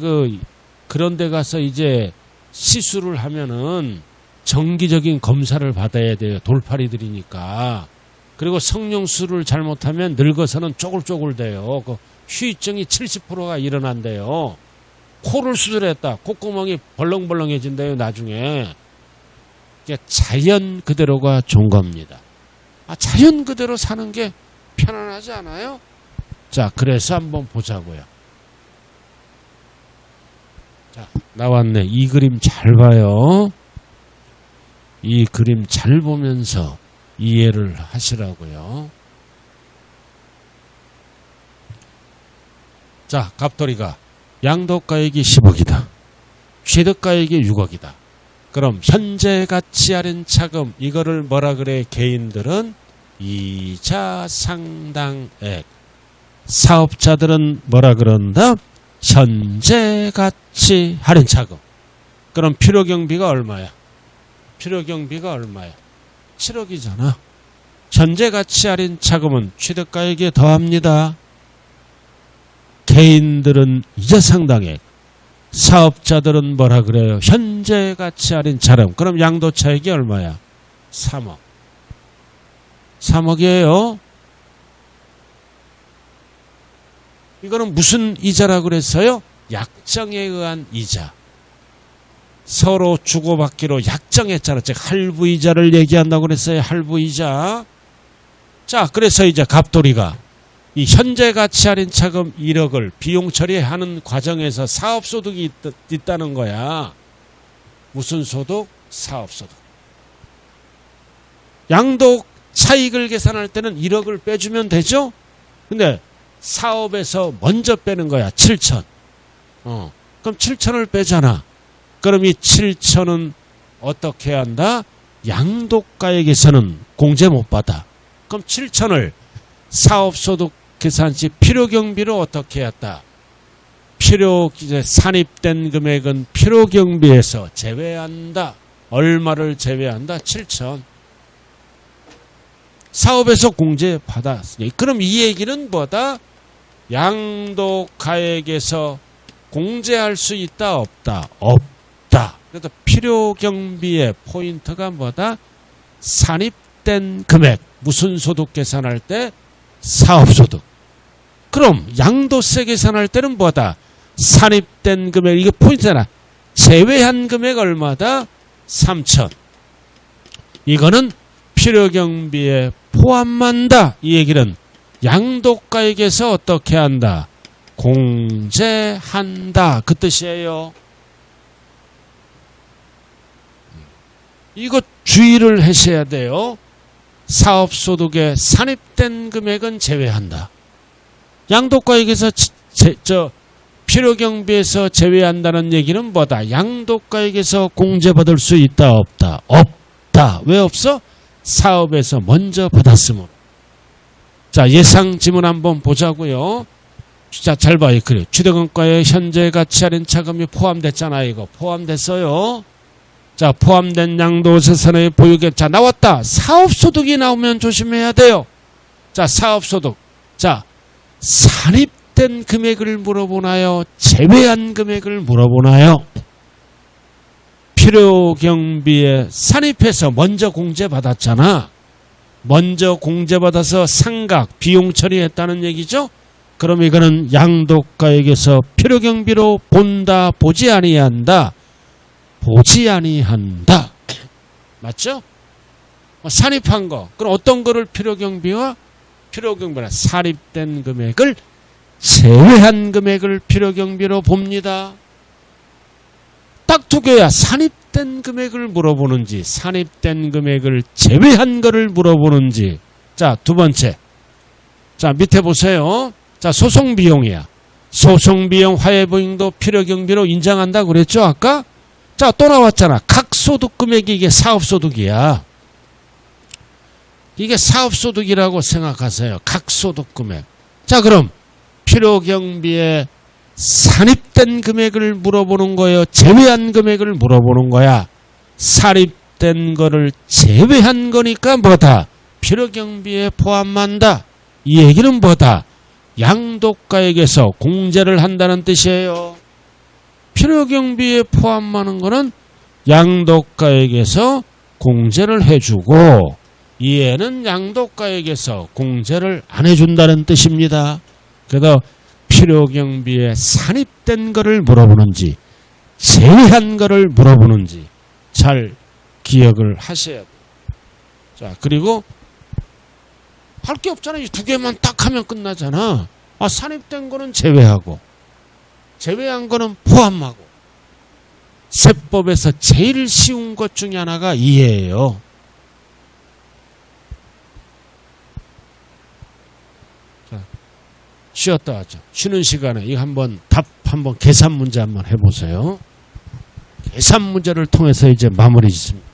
그런 데 가서 이제 시술을 하면은 정기적인 검사를 받아야 돼요. 돌팔이들이니까. 그리고 성형수술을 잘못하면 늙어서는 쪼글쪼글 돼요. 그 후유증이 70%가 일어난대요. 코를 수술했다. 콧구멍이 벌렁벌렁해진대요. 나중에. 자연 그대로가 좋은 겁니다. 자연 그대로 사는 게 편안하지 않아요? 자, 그래서 한번 보자고요. 자, 나왔네. 이 그림 잘 봐요. 이 그림 잘 보면서 이해를 하시라고요. 자, 갑돌이가 양도가액이 10억이다. 취득가액이 6억이다. 그럼 현재 가치 할인 차금 이거를 뭐라 그래? 개인들은 이자 상당액. 사업자들은 뭐라 그런다? 현재 가치 할인 차금. 그럼 필요경비가 얼마야? 필요경비가 얼마야? 7억이잖아. 현재 가치 할인 차금은 취득가액에 더합니다. 개인들은 이자 상당액, 사업자들은 뭐라 그래요? 현재 가치 할인 차금. 그럼 양도차익이 얼마야? 3억. 3억이에요. 이거는 무슨 이자라고 그랬어요? 약정에 의한 이자. 서로 주고받기로 약정했잖아. 즉 할부이자를 얘기한다고 그랬어요. 할부이자. 자, 그래서 이제 갑돌이가 이 현재 가치 할인 차금 1억을 비용 처리하는 과정에서 사업소득이 있다는 거야. 무슨 소득? 사업소득. 양도 차익을 계산할 때는 1억을 빼주면 되죠? 근데 사업에서 먼저 빼는 거야. 7천. 그럼 7천을 빼잖아. 그럼 이 7천은 어떻게 한다? 양도가액에서는 공제 못 받아. 그럼 7천을 사업소득 계산 시 필요경비를 어떻게 했다? 이제 산입된 금액은 필요경비에서 제외한다. 얼마를 제외한다? 7천. 사업에서 공제받았으니. 그럼 이 얘기는 뭐다? 양도가액에서 공제할 수 있다? 없다? 없다. 그래서 필요경비의 포인트가 뭐다? 산입된 금액. 무슨 소득 계산할 때? 사업소득. 그럼 양도세 계산할 때는 뭐다? 산입된 금액. 이게 포인트잖아. 제외한 금액 얼마다? 3천. 이거는 필요경비에 포함한다. 이 얘기는 양도가액에서 어떻게 한다? 공제한다. 그 뜻이에요. 이거 주의를 하셔야 돼요. 사업소득에 산입된 금액은 제외한다. 양도가액에서 필요경비에서 제외한다는 얘기는 뭐다? 양도가액에서 공제받을 수 있다? 없다? 없다. 왜 없어? 사업에서 먼저 받았으므로. 자, 예상 지문 한번 보자고요. 자, 잘 봐요. 그래. 주택은가에 현재 가치 할인 차감이 포함됐잖아요. 이거 포함됐어요. 자, 포함된 양도세선의 보유액. 자, 나왔다. 사업소득이 나오면 조심해야 돼요. 자, 사업소득. 자, 산입된 금액을 물어보나요? 제외한 금액을 물어보나요? 필요경비에 산입해서 먼저 공제받았잖아. 먼저 공제받아서 상각, 비용 처리했다는 얘기죠? 그럼 이거는 양도가액에서 필요경비로 본다, 보지 아니한다? 보지 아니한다. 맞죠? 산입한 거. 그럼 어떤 거를 필요경비와 산입된 금액을 제외한 금액을 필요경비로 봅니다. 딱 두 개야. 산입된 금액을 물어보는지 산입된 금액을 제외한 거를 물어보는지. 자, 두 번째. 자, 밑에 보세요. 자, 소송비용이야. 소송비용 화해보잉도 필요경비로 인정한다 그랬죠 아까? 자, 또 나왔잖아. 각 소득 금액이 이게 사업소득이야. 이게 사업소득이라고 생각하세요. 각 소득 금액. 자, 그럼 필요경비에 산입된 금액을 물어보는 거예요? 제외한 금액을 물어보는 거야? 산입된 거를 제외한 거니까 뭐다? 필요경비에 포함한다. 이 얘기는 뭐다? 양도가액에서 공제를 한다는 뜻이에요. 필요경비에 포함하는 거는 양도가액에서 공제를 해주고 이해는 양도가액에서 공제를 안 해준다는 뜻입니다. 그래서 필요경비에 산입된 거를 물어보는지 제외한 거를 물어보는지 잘 기억을 하셔야 돼요. 자, 그리고 할 게 없잖아. 이 두 개만 딱 하면 끝나잖아. 아, 산입된 거는 제외하고 제외한 거는 포함하고. 세법에서 제일 쉬운 것 중에 하나가 이해예요. 자, 쉬었다 하죠. 쉬는 시간에 이거 한번 계산 문제 한번 해보세요. 계산 문제를 통해서 이제 마무리 짓습니다.